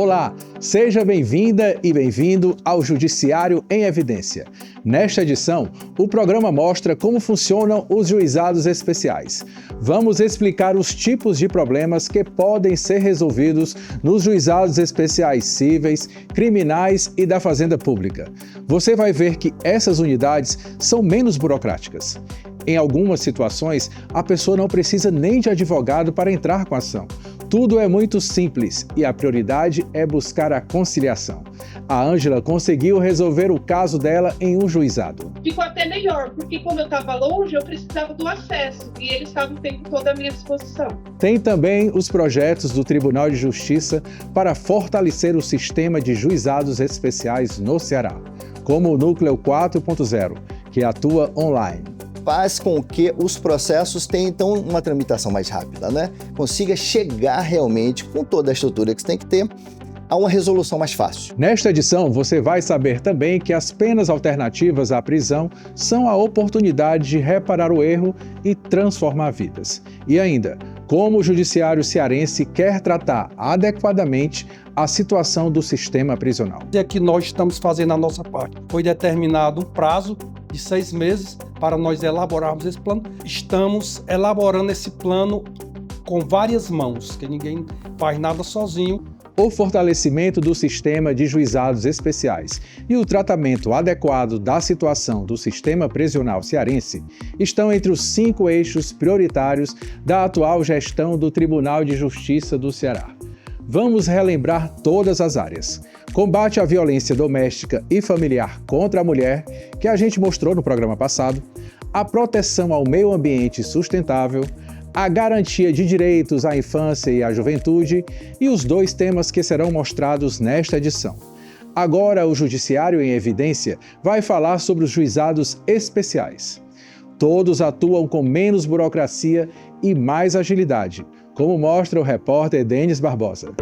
Olá, seja bem-vinda e bem-vindo ao Judiciário em Evidência. Nesta edição, o programa mostra como funcionam os juizados especiais. Vamos explicar os tipos de problemas que podem ser resolvidos nos juizados especiais cíveis, criminais e da Fazenda Pública. Você vai ver que essas unidades são menos burocráticas. Em algumas situações, a pessoa não precisa nem de advogado para entrar com a ação. Tudo é muito simples e a prioridade é buscar a conciliação. A Ângela conseguiu resolver o caso dela em um juizado. Ficou até melhor, porque quando eu estava longe, eu precisava do acesso e ele estava o tempo todo à minha disposição. Tem também os projetos do Tribunal de Justiça para fortalecer o sistema de juizados especiais no Ceará, como o Núcleo 4.0, que atua online. Faz com que os processos tenham, então, uma tramitação mais rápida, né? Consiga chegar realmente, com toda a estrutura que você tem que ter, a uma resolução mais fácil. Nesta edição, você vai saber também que as penas alternativas à prisão são a oportunidade de reparar o erro e transformar vidas. E ainda, como o Judiciário cearense quer tratar adequadamente a situação do sistema prisional. É que nós estamos fazendo a nossa parte. Foi determinado um prazo de 6 meses para nós elaborarmos esse plano. Estamos elaborando esse plano com várias mãos, que ninguém faz nada sozinho. O fortalecimento do sistema de juizados especiais e o tratamento adequado da situação do sistema prisional cearense estão entre os 5 eixos prioritários da atual gestão do Tribunal de Justiça do Ceará. Vamos relembrar todas as áreas. Combate à violência doméstica e familiar contra a mulher, que a gente mostrou no programa passado, a proteção ao meio ambiente sustentável, a garantia de direitos à infância e à juventude e os 2 temas que serão mostrados nesta edição. Agora, o Judiciário em Evidência vai falar sobre os juizados especiais. Todos atuam com menos burocracia e mais agilidade, como mostra o repórter Denis Barbosa.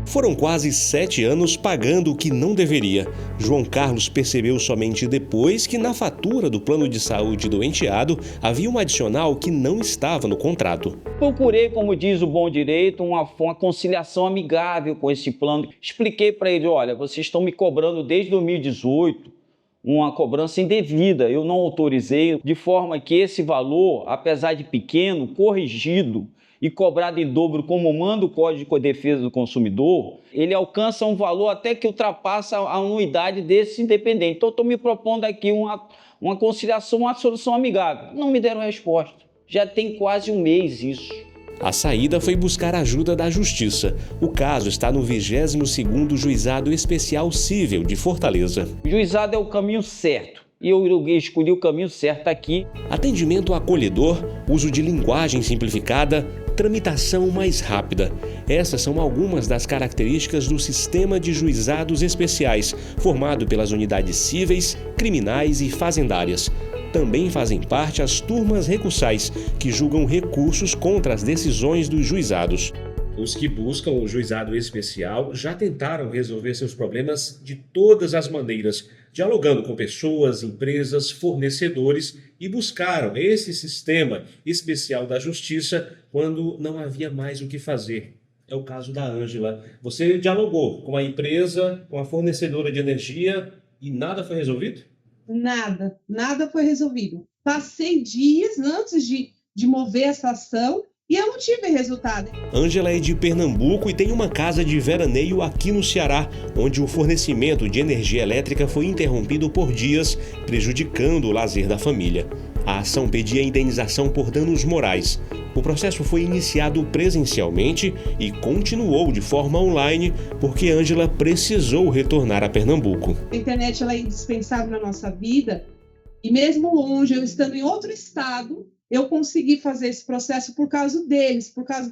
Foram quase 7 anos pagando o que não deveria. João Carlos percebeu somente depois que na fatura do plano de saúde do enteado havia um adicional que não estava no contrato. Procurei, como diz o bom direito, uma conciliação amigável com esse plano. Expliquei para ele, olha, vocês estão me cobrando desde 2018 uma cobrança indevida. Eu não autorizei, de forma que esse valor, apesar de pequeno, corrigido e cobrado em dobro, como manda o Código de Defesa do Consumidor, ele alcança um valor até que ultrapassa a anuidade desse independente. Então, estou me propondo aqui uma conciliação, uma solução amigável. Não me deram resposta. Já tem quase um mês isso. A saída foi buscar ajuda da Justiça. O caso está no 22º Juizado Especial Cível de Fortaleza. O juizado é o caminho certo. E eu escolhi o caminho certo aqui. Atendimento acolhedor, uso de linguagem simplificada, tramitação mais rápida. Essas são algumas das características do sistema de juizados especiais, formado pelas unidades cíveis, criminais e fazendárias. Também fazem parte as turmas recursais, que julgam recursos contra as decisões dos juizados. Os que buscam o juizado especial já tentaram resolver seus problemas de todas as maneiras, dialogando com pessoas, empresas, fornecedores e buscaram esse sistema especial da justiça quando não havia mais o que fazer. É o caso da Ângela. Você dialogou com a empresa, com a fornecedora de energia e nada foi resolvido? Nada foi resolvido. Passei dias antes de mover essa ação e eu não tive resultado. Ângela é de Pernambuco e tem uma casa de veraneio aqui no Ceará, onde o fornecimento de energia elétrica foi interrompido por dias, prejudicando o lazer da família. A ação pedia indenização por danos morais. O processo foi iniciado presencialmente e continuou de forma online, porque Ângela precisou retornar a Pernambuco. A internet ela é indispensável na nossa vida e mesmo longe, eu estando em outro estado, eu consegui fazer esse processo por causa deles, por causa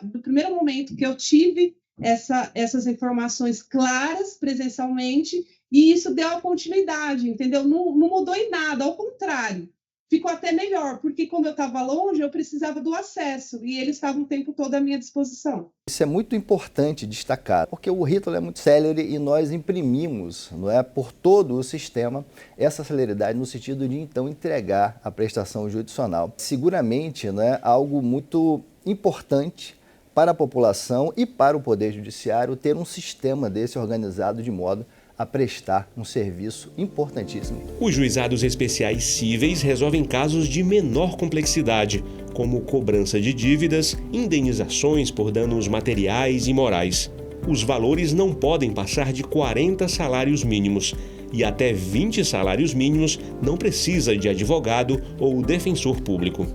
do primeiro momento que eu tive essas informações claras presencialmente, e isso deu a continuidade, entendeu? Não mudou em nada, ao contrário. Ficou até melhor, porque como eu estava longe, eu precisava do acesso, e eles estavam o tempo todo à minha disposição. Isso é muito importante destacar, porque o rito é muito célere e nós imprimimos, não é, por todo o sistema essa celeridade no sentido de, então, entregar a prestação jurisdicional. Seguramente, não é, algo muito importante para a população e para o Poder Judiciário ter um sistema desse organizado de modo a prestar um serviço importantíssimo. Os juizados especiais cíveis resolvem casos de menor complexidade, como cobrança de dívidas, indenizações por danos materiais e morais. Os valores não podem passar de 40 salários mínimos e até 20 salários mínimos não precisa de advogado ou defensor público.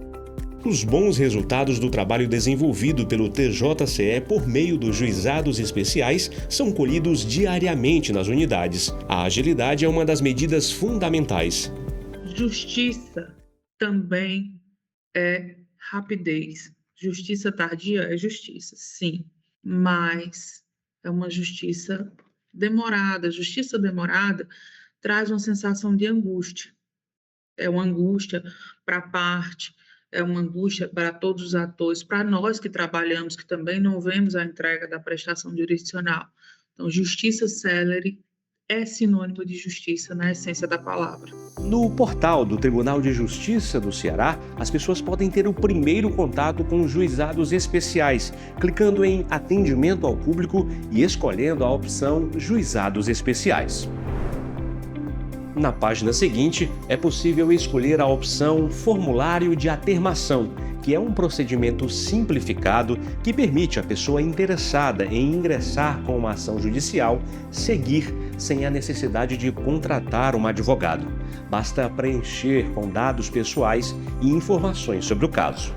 Os bons resultados do trabalho desenvolvido pelo TJCE por meio dos juizados especiais são colhidos diariamente nas unidades. A agilidade é uma das medidas fundamentais. Justiça também é rapidez. Justiça tardia é justiça, sim, mas é uma justiça demorada. Justiça demorada traz uma sensação de angústia. É uma angústia para a parte, é uma angústia para todos os atores, para nós que trabalhamos, que também não vemos a entrega da prestação jurisdicional. Então, justiça célere é sinônimo de justiça na essência da palavra. No portal do Tribunal de Justiça do Ceará, as pessoas podem ter o primeiro contato com os juizados especiais, clicando em Atendimento ao Público e escolhendo a opção Juizados Especiais. Na página seguinte, é possível escolher a opção Formulário de Atermação, que é um procedimento simplificado que permite à pessoa interessada em ingressar com uma ação judicial seguir sem a necessidade de contratar um advogado. Basta preencher com dados pessoais e informações sobre o caso.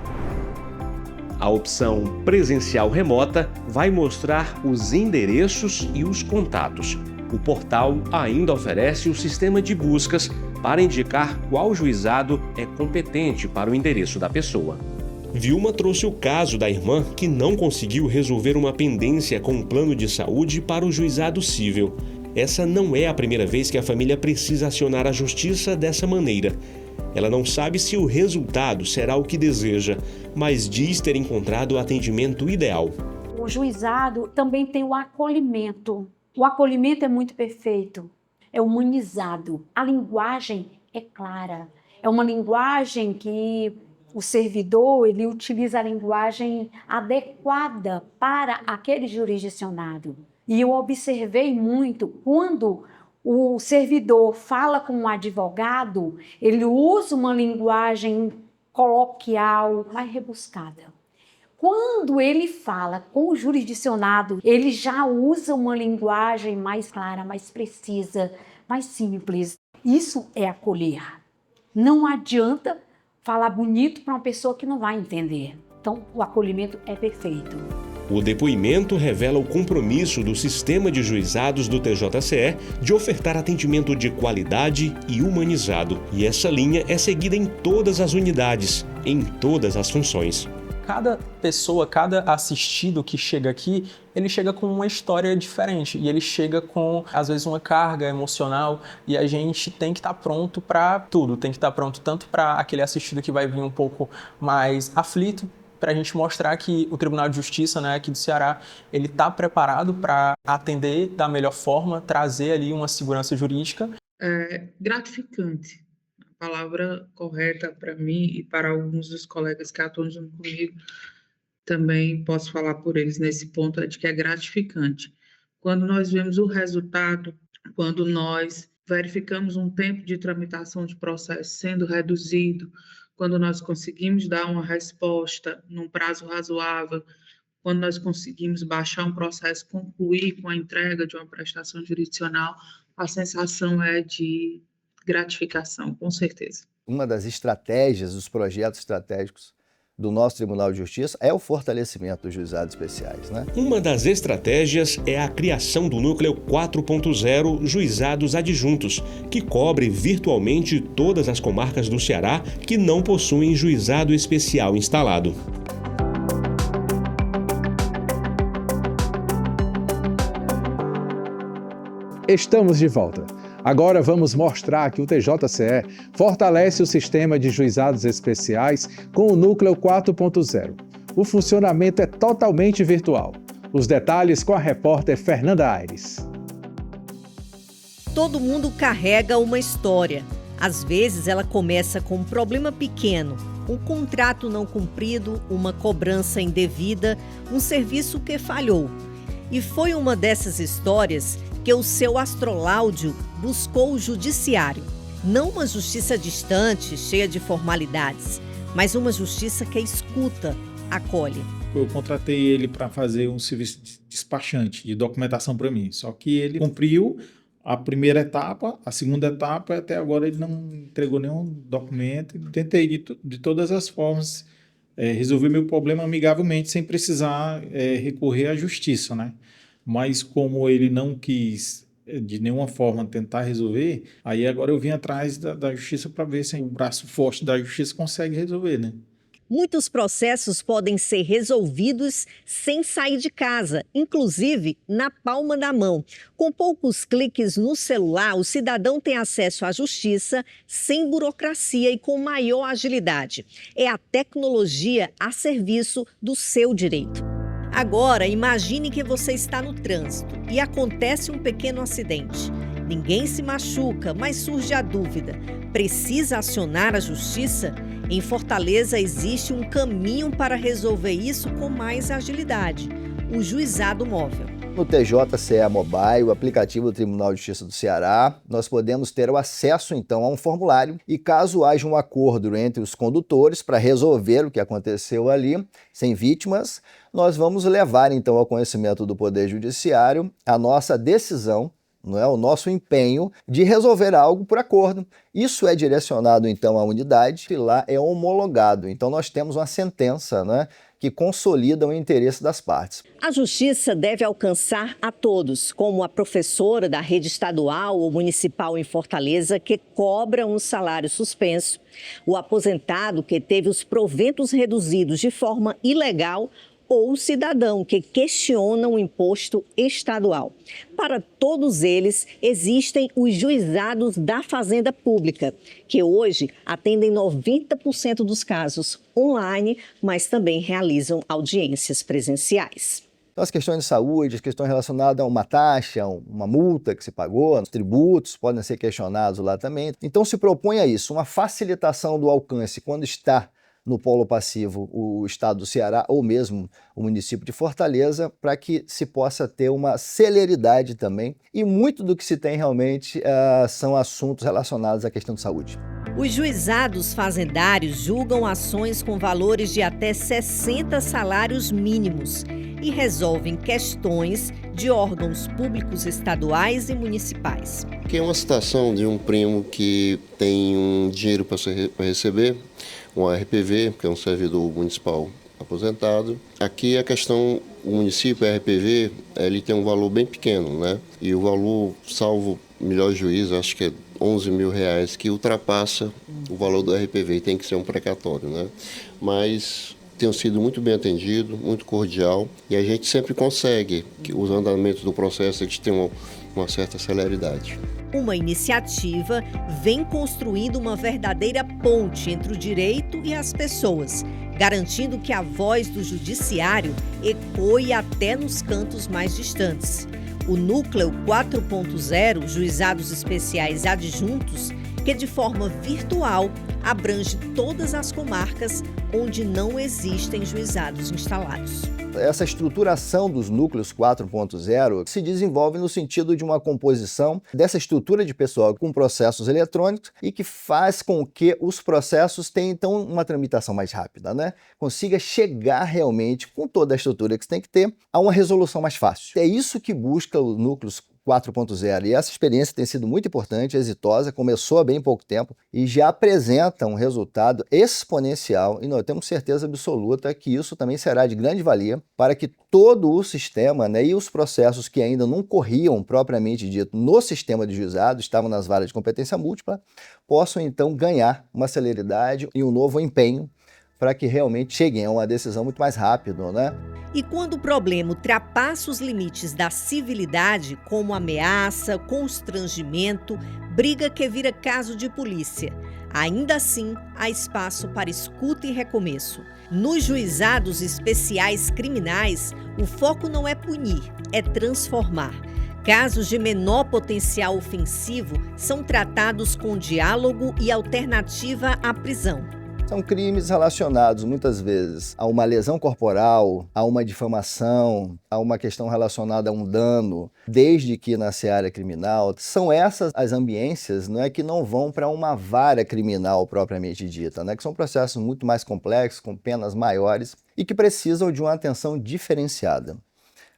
A opção Presencial Remota vai mostrar os endereços e os contatos. O portal ainda oferece o sistema de buscas para indicar qual juizado é competente para o endereço da pessoa. Vilma trouxe o caso da irmã que não conseguiu resolver uma pendência com um plano de saúde para o juizado cível. Essa não é a primeira vez que a família precisa acionar a justiça dessa maneira. Ela não sabe se o resultado será o que deseja, mas diz ter encontrado o atendimento ideal. O juizado também tem o acolhimento. O acolhimento é muito perfeito, é humanizado. A linguagem é clara. É uma linguagem que o servidor ele utiliza a linguagem adequada para aquele jurisdicionado. E eu observei muito quando o servidor fala com um advogado, ele usa uma linguagem coloquial, mais rebuscada. Quando ele fala com o jurisdicionado, ele já usa uma linguagem mais clara, mais precisa, mais simples. Isso é acolher. Não adianta falar bonito para uma pessoa que não vai entender. Então, o acolhimento é perfeito. O depoimento revela o compromisso do sistema de juizados do TJCE de ofertar atendimento de qualidade e humanizado. E essa linha é seguida em todas as unidades, em todas as funções. Cada pessoa, cada assistido que chega aqui, ele chega com uma história diferente e ele chega com, às vezes, uma carga emocional e a gente tem que estar pronto para tudo, tem que estar pronto tanto para aquele assistido que vai vir um pouco mais aflito, para a gente mostrar que o Tribunal de Justiça, né, aqui do Ceará, ele está preparado para atender da melhor forma, trazer ali uma segurança jurídica. É gratificante. A palavra correta para mim e para alguns dos colegas que atuam junto comigo, também posso falar por eles nesse ponto, é de que é gratificante. Quando nós vemos o resultado, quando nós verificamos um tempo de tramitação de processo sendo reduzido, quando nós conseguimos dar uma resposta num prazo razoável, quando nós conseguimos baixar um processo, concluir com a entrega de uma prestação jurisdicional, a sensação é de gratificação, com certeza. Uma das estratégias, dos projetos estratégicos do nosso Tribunal de Justiça é o fortalecimento dos juizados especiais, né? Uma das estratégias é a criação do Núcleo 4.0 Juizados Adjuntos, que cobre virtualmente todas as comarcas do Ceará que não possuem juizado especial instalado. Estamos de volta. Agora vamos mostrar que o TJCE fortalece o sistema de juizados especiais com o Núcleo 4.0. O funcionamento é totalmente virtual. Os detalhes com a repórter Fernanda Aires. Todo mundo carrega uma história. Às vezes ela começa com um problema pequeno, Um contrato não cumprido, uma cobrança indevida, um serviço que falhou. E foi uma dessas histórias que o seu Astroláudio buscou o judiciário. Não uma justiça distante, cheia de formalidades, mas uma justiça que escuta, acolhe. Eu contratei ele para fazer um serviço de despachante, de documentação para mim. Só que ele cumpriu a primeira etapa, a segunda etapa, até agora ele não entregou nenhum documento. Tentei de todas as formas resolver meu problema amigavelmente, sem precisar recorrer à justiça, né? Mas como ele não quis de nenhuma forma tentar resolver, aí agora eu vim atrás da justiça para ver se o braço forte da justiça consegue resolver, né? Muitos processos podem ser resolvidos sem sair de casa, inclusive na palma da mão. Com poucos cliques no celular, o cidadão tem acesso à justiça sem burocracia e com maior agilidade. É a tecnologia a serviço do seu direito. Agora, imagine que você está no trânsito e acontece um pequeno acidente. Ninguém se machuca, mas surge a dúvida: precisa acionar a justiça? Em Fortaleza existe um caminho para resolver isso com mais agilidade: o juizado móvel. No TJCE Mobile, o aplicativo do Tribunal de Justiça do Ceará, nós podemos ter o acesso, então, a um formulário e, caso haja um acordo entre os condutores para resolver o que aconteceu ali, sem vítimas, nós vamos levar, então, ao conhecimento do Poder Judiciário a nossa decisão, não é, o nosso empenho de resolver algo por acordo. Isso é direcionado, então, à unidade e lá é homologado. Então, nós temos uma sentença, né, que consolida o interesse das partes. A justiça deve alcançar a todos, como a professora da rede estadual ou municipal em Fortaleza que cobra um salário suspenso, o aposentado que teve os proventos reduzidos de forma ilegal ou o cidadão que questiona um imposto estadual. Para todos eles, existem os juizados da Fazenda Pública, que hoje atendem 90% dos casos online, mas também realizam audiências presenciais. Então, as questões de saúde, as questões relacionadas a uma taxa, uma multa que se pagou, os tributos podem ser questionados lá também. Então, se propõe a isso, uma facilitação do alcance quando está no polo passivo o estado do Ceará ou mesmo o município de Fortaleza, para que se possa ter uma celeridade também. E muito do que se tem realmente são assuntos relacionados à questão de saúde. Os juizados fazendários julgam ações com valores de até 60 salários mínimos e resolvem questões de órgãos públicos estaduais e municipais. Que é uma situação de um primo que tem um dinheiro para receber, um RPV, que é um servidor municipal aposentado. Aqui a questão, o município, o RPV, ele tem um valor bem pequeno, né? E o valor, salvo melhor juízo, acho que é R$11.000, que ultrapassa o valor do RPV e tem que ser um precatório, né? Mas tenho sido muito bem atendido, muito cordial, e a gente sempre consegue, que os andamentos do processo, a gente tem uma certa celeridade. Uma iniciativa vem construindo uma verdadeira ponte entre o direito e as pessoas, garantindo que a voz do judiciário ecoe até nos cantos mais distantes. O Núcleo 4.0, Juizados Especiais Adjuntos, que de forma virtual abrange todas as comarcas onde não existem juizados instalados. Essa estruturação dos núcleos 4.0 se desenvolve no sentido de uma composição dessa estrutura de pessoal com processos eletrônicos e que faz com que os processos tenham, então, uma tramitação mais rápida, né? Consiga chegar realmente, com toda a estrutura que você tem que ter, a uma resolução mais fácil. É isso que busca os núcleos 4.0. E essa experiência tem sido muito importante, exitosa, começou há bem pouco tempo e já apresenta um resultado exponencial e nós temos certeza absoluta que isso também será de grande valia para que todo o sistema, né, e os processos que ainda não corriam propriamente dito no sistema de juizado, estavam nas varas de competência múltipla, possam então ganhar uma celeridade e um novo empenho para que realmente cheguem a uma decisão muito mais rápido, né? E quando o problema ultrapassa os limites da civilidade, como ameaça, constrangimento, briga que vira caso de polícia, ainda assim há espaço para escuta e recomeço. Nos juizados especiais criminais, o foco não é punir, é transformar. Casos de menor potencial ofensivo são tratados com diálogo e alternativa à prisão. São crimes relacionados, muitas vezes, a uma lesão corporal, a uma difamação, a uma questão relacionada a um dano, desde que na seara criminal. São essas as ambiências, não é, que não vão para uma vara criminal propriamente dita, né, que são processos muito mais complexos, com penas maiores e que precisam de uma atenção diferenciada.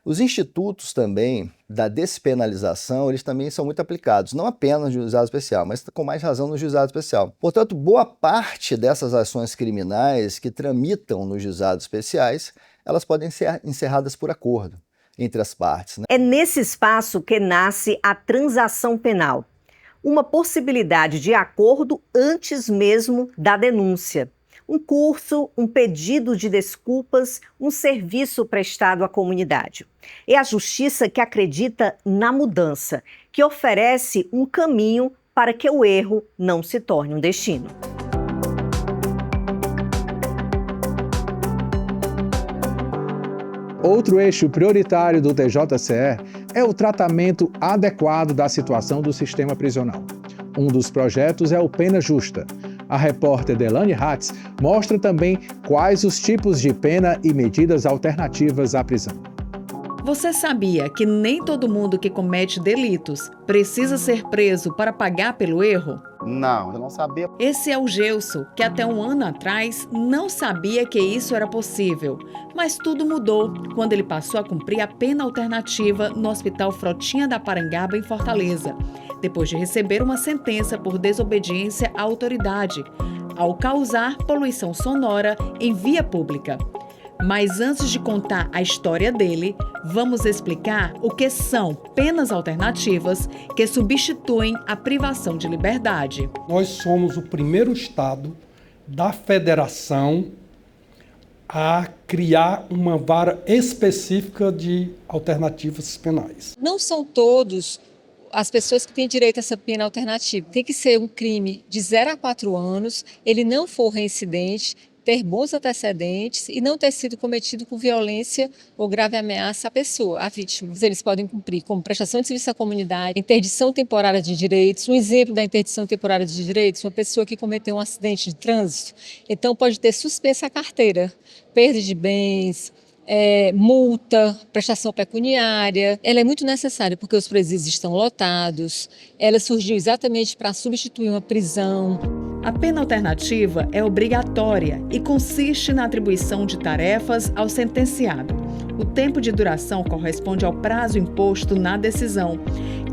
Os institutos também da despenalização, eles também são muito aplicados, não apenas no juizado especial, mas com mais razão no juizado especial. Portanto, boa parte dessas ações criminais que tramitam nos juizados especiais, elas podem ser encerradas por acordo entre as partes, né? É nesse espaço que nasce a transação penal, uma possibilidade de acordo antes mesmo da denúncia. Um curso, um pedido de desculpas, um serviço prestado à comunidade. É a justiça que acredita na mudança, que oferece um caminho para que o erro não se torne um destino. Outro eixo prioritário do TJCE é o tratamento adequado da situação do sistema prisional. Um dos projetos é o Pena Justa. A repórter Delane Hatz mostra também quais os tipos de pena e medidas alternativas à prisão. Você sabia que nem todo mundo que comete delitos precisa ser preso para pagar pelo erro? Não, eu não sabia. Esse é o Gelson, que até um ano atrás não sabia que isso era possível. Mas tudo mudou quando ele passou a cumprir a pena alternativa no Hospital Frotinha da Parangaba, em Fortaleza, depois de receber uma sentença por desobediência à autoridade, ao causar poluição sonora em via pública. Mas antes de contar a história dele, vamos explicar o que são penas alternativas que substituem a privação de liberdade. Nós somos o primeiro estado da federação a criar uma vara específica de alternativas penais. Não são todos as pessoas que têm direito a essa pena alternativa. Tem que ser um crime de 0 a 4 anos, ele não for reincidente, ter bons antecedentes e não ter sido cometido com violência ou grave ameaça à pessoa, à vítima. Eles podem cumprir como prestação de serviço à comunidade, interdição temporária de direitos. Um exemplo da interdição temporária de direitos, uma pessoa que cometeu um acidente de trânsito, então pode ter suspensa a carteira, perda de bens, multa, prestação pecuniária. Ela é muito necessária porque os presídios estão lotados, ela surgiu exatamente para substituir uma prisão. A pena alternativa é obrigatória e consiste na atribuição de tarefas ao sentenciado. O tempo de duração corresponde ao prazo imposto na decisão.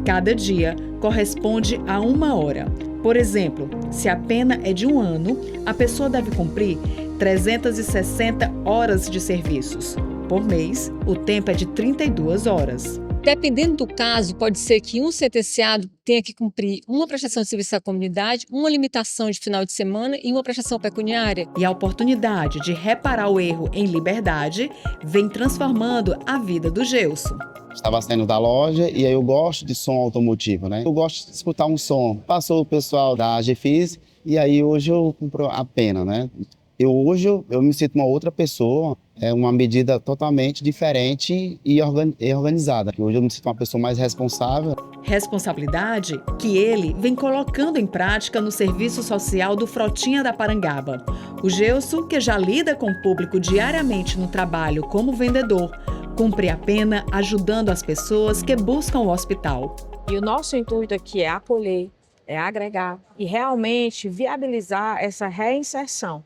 Cada dia corresponde a 1 hora. Por exemplo, se a pena é de 1 ano, a pessoa deve cumprir 360 horas de serviços. Por mês, o tempo é de 32 horas. Dependendo do caso, pode ser que um sentenciado tenha que cumprir uma prestação de serviço à comunidade, uma limitação de final de semana e uma prestação pecuniária. E a oportunidade de reparar o erro em liberdade vem transformando a vida do Gelson. Estava saindo da loja e aí eu gosto de som automotivo, né? Eu gosto de escutar um som. Passou o pessoal da GFIS e aí hoje eu compro a pena, né? Hoje eu me sinto uma outra pessoa, é uma medida totalmente diferente e organizada. Hoje eu me sinto uma pessoa mais responsável. Responsabilidade que ele vem colocando em prática no serviço social do Frotinha da Parangaba. O Gelson, que já lida com o público diariamente no trabalho como vendedor, cumpre a pena ajudando as pessoas que buscam o hospital. E o nosso intuito aqui é acolher, é agregar e realmente viabilizar essa reinserção.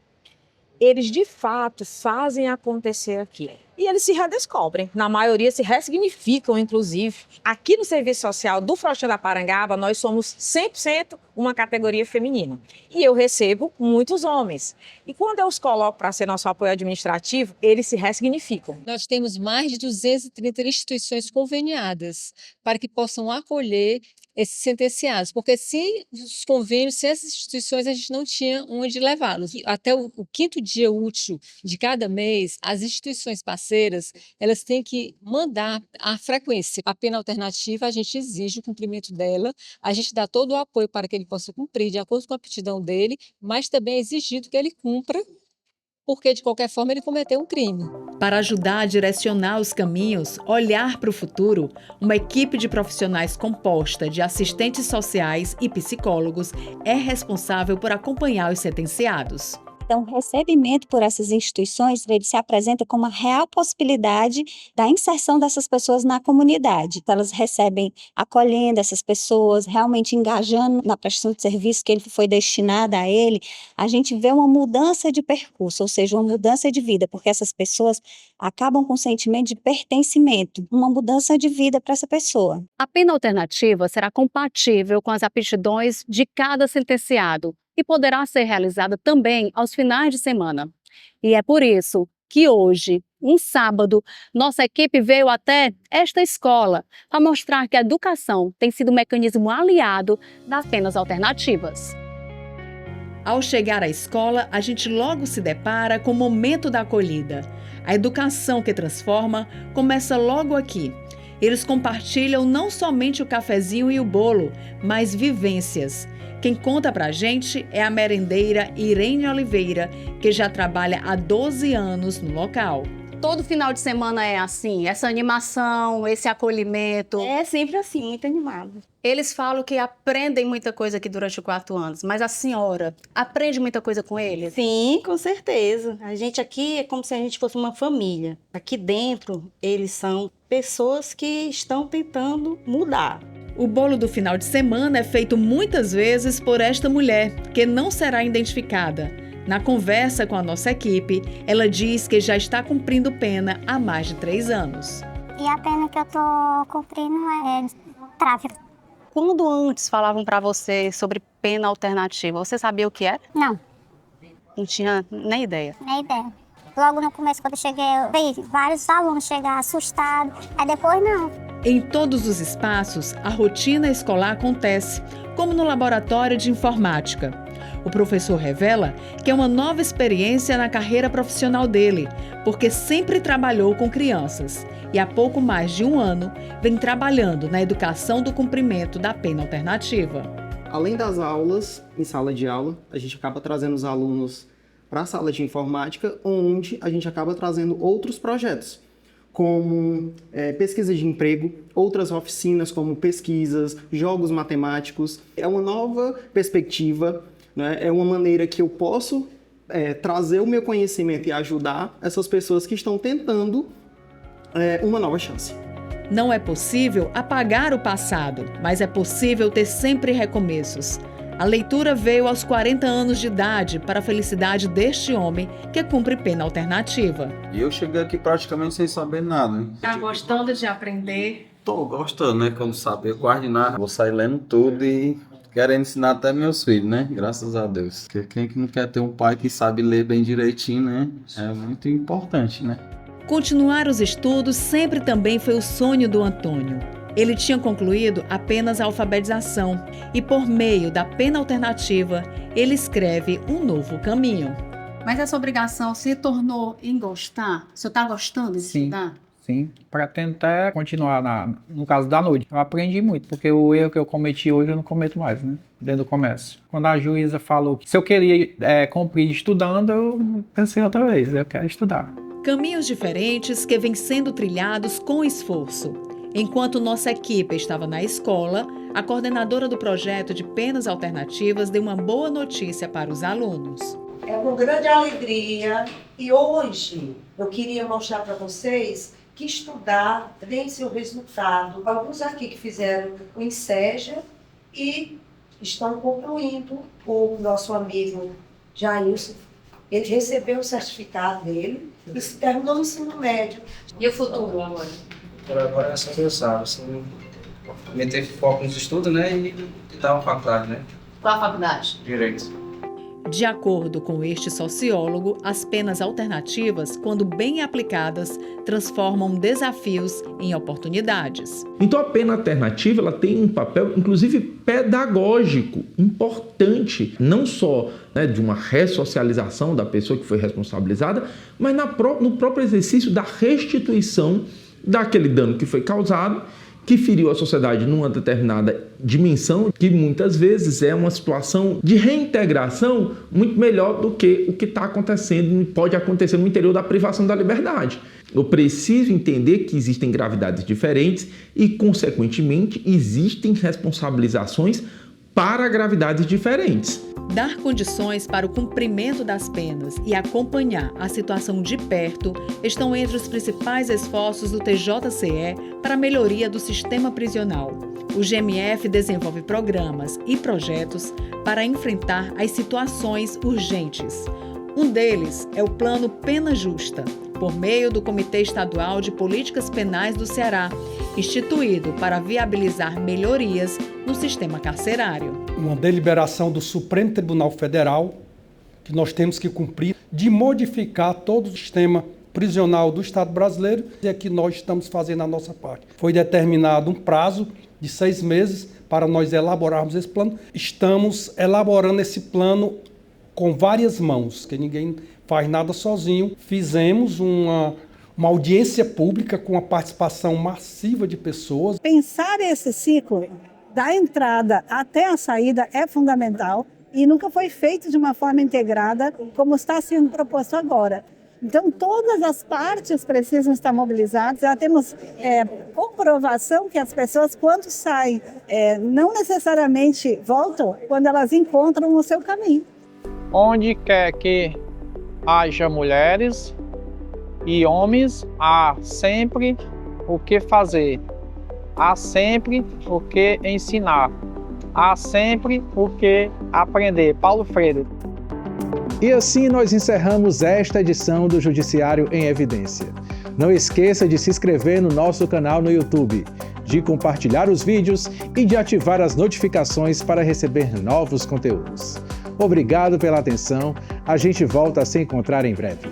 Eles, de fato, fazem acontecer aqui. E eles se redescobrem. Na maioria, se ressignificam, inclusive. Aqui no Serviço Social do Frotinha da Parangaba, nós somos 100% uma categoria feminina. E eu recebo muitos homens. E quando eu os coloco para ser nosso apoio administrativo, eles se ressignificam. Nós temos mais de 230 instituições conveniadas para que possam acolher esses sentenciados, porque sem os convênios, sem essas instituições, a gente não tinha onde levá-los. Até o 5º dia útil de cada mês, as instituições parceiras, elas têm que mandar a frequência. A pena alternativa, a gente exige o cumprimento dela, a gente dá todo o apoio para que ele possa cumprir de acordo com a aptidão dele, mas também é exigido que ele cumpra, porque de qualquer forma ele cometeu um crime. Para ajudar a direcionar os caminhos, olhar para o futuro, uma equipe de profissionais composta de assistentes sociais e psicólogos é responsável por acompanhar os sentenciados. Então, o recebimento por essas instituições, ele se apresenta como uma real possibilidade da inserção dessas pessoas na comunidade. Elas recebem acolhendo essas pessoas, realmente engajando na prestação de serviço que ele foi destinada a ele. A gente vê uma mudança de percurso, ou seja, uma mudança de vida, porque essas pessoas acabam com um sentimento de pertencimento, uma mudança de vida para essa pessoa. A pena alternativa será compatível com as aptidões de cada sentenciado e poderá ser realizada também aos finais de semana. E é por isso que hoje, um sábado, nossa equipe veio até esta escola para mostrar que a educação tem sido um mecanismo aliado das penas alternativas. Ao chegar à escola, a gente logo se depara com o momento da acolhida. A educação que transforma começa logo aqui. Eles compartilham não somente o cafezinho e o bolo, mas vivências. Quem conta pra gente é a merendeira Irene Oliveira, que já trabalha há 12 anos no local. Todo final de semana é assim, essa animação, esse acolhimento. É sempre assim, muito animado. Eles falam que aprendem muita coisa aqui durante 4 anos, mas a senhora aprende muita coisa com eles? Sim, com certeza. A gente aqui é como se a gente fosse uma família. Aqui dentro, eles são pessoas que estão tentando mudar. O bolo do final de semana é feito muitas vezes por esta mulher, que não será identificada. Na conversa com a nossa equipe, ela diz que já está cumprindo pena há mais de 3 anos. E a pena que eu tô cumprindo é tráfico. Quando antes falavam para você sobre pena alternativa, você sabia o que era? Não. Não tinha nem ideia? Nem ideia. Logo no começo, quando eu cheguei, eu vi vários alunos chegar assustados, aí depois não. Em todos os espaços, a rotina escolar acontece, como no laboratório de informática. O professor revela que é uma nova experiência na carreira profissional dele, porque sempre trabalhou com crianças e há pouco mais de 1 ano vem trabalhando na educação do cumprimento da pena alternativa. Além das aulas, em sala de aula, a gente acaba trazendo os alunos para a sala de informática, onde a gente acaba trazendo outros projetos, como pesquisa de emprego, outras oficinas como pesquisas, jogos matemáticos. É uma nova perspectiva, né? É uma maneira que eu posso trazer o meu conhecimento e ajudar essas pessoas que estão tentando uma nova chance. Não é possível apagar o passado, mas é possível ter sempre recomeços. A leitura veio aos 40 anos de idade para a felicidade deste homem que cumpre pena alternativa. E eu cheguei aqui praticamente sem saber nada. Tá gostando de aprender? Tô gostando, né? Como saber coordenar. Vou sair lendo tudo e querendo ensinar até meus filhos, né? Graças a Deus. Porque quem que não quer ter um pai que sabe ler bem direitinho, né? É muito importante, né? Continuar os estudos sempre também foi o sonho do Antônio. Ele tinha concluído apenas a alfabetização e, por meio da pena alternativa, ele escreve um novo caminho. Mas essa obrigação se tornou em gostar? O senhor está gostando de estudar? Sim, para tentar continuar no caso da noite. Eu aprendi muito, porque o erro que eu cometi hoje eu não cometo mais, né? Dentro do comércio. Quando a juíza falou que se eu queria cumprir estudando, eu pensei outra vez, eu quero estudar. Caminhos diferentes que vêm sendo trilhados com esforço. Enquanto nossa equipe estava na escola, a coordenadora do projeto de penas alternativas deu uma boa notícia para os alunos. É com grande alegria e hoje eu queria mostrar para vocês que estudar tem seu resultado. Alguns aqui que fizeram o INSEJA e estão concluindo. O nosso amigo Jailson, ele recebeu o certificado dele e terminou o ensino médio. E o futuro agora? Agora é só pensar, assim, meter foco nos estudos, né, e dar uma faculdade, né? Qual a faculdade? Direito. De acordo com este sociólogo, as penas alternativas, quando bem aplicadas, transformam desafios em oportunidades. Então a pena alternativa ela tem um papel, inclusive pedagógico, importante, não só de uma ressocialização da pessoa que foi responsabilizada, mas no próprio exercício da restituição daquele dano que foi causado, que feriu a sociedade numa determinada dimensão, que muitas vezes é uma situação de reintegração muito melhor do que o que está acontecendo, pode acontecer no interior da privação da liberdade. Eu preciso entender que existem gravidades diferentes e, consequentemente, existem responsabilizações para gravidades diferentes. Dar condições para o cumprimento das penas e acompanhar a situação de perto estão entre os principais esforços do TJCE para a melhoria do sistema prisional. O GMF desenvolve programas e projetos para enfrentar as situações urgentes. Um deles é o Plano Pena Justa, por meio do Comitê Estadual de Políticas Penais do Ceará, instituído para viabilizar melhorias no sistema carcerário. Uma deliberação do Supremo Tribunal Federal, que nós temos que cumprir, de modificar todo o sistema prisional do Estado brasileiro, e aqui nós estamos fazendo a nossa parte. Foi determinado um prazo de 6 meses para nós elaborarmos esse plano. Estamos elaborando esse plano com várias mãos, que ninguém faz nada sozinho. Fizemos uma audiência pública com a participação massiva de pessoas. Pensar esse ciclo da entrada até a saída é fundamental e nunca foi feito de uma forma integrada como está sendo proposto agora. Então, todas as partes precisam estar mobilizadas. Já temos comprovação que as pessoas, quando saem, não necessariamente voltam quando elas encontram o seu caminho. Onde quer que haja mulheres e homens, há sempre o que fazer, há sempre o que ensinar, há sempre o que aprender. Paulo Freire. E assim nós encerramos esta edição do Judiciário em Evidência. Não esqueça de se inscrever no nosso canal no YouTube, de compartilhar os vídeos e de ativar as notificações para receber novos conteúdos. Obrigado pela atenção, a gente volta a se encontrar em breve.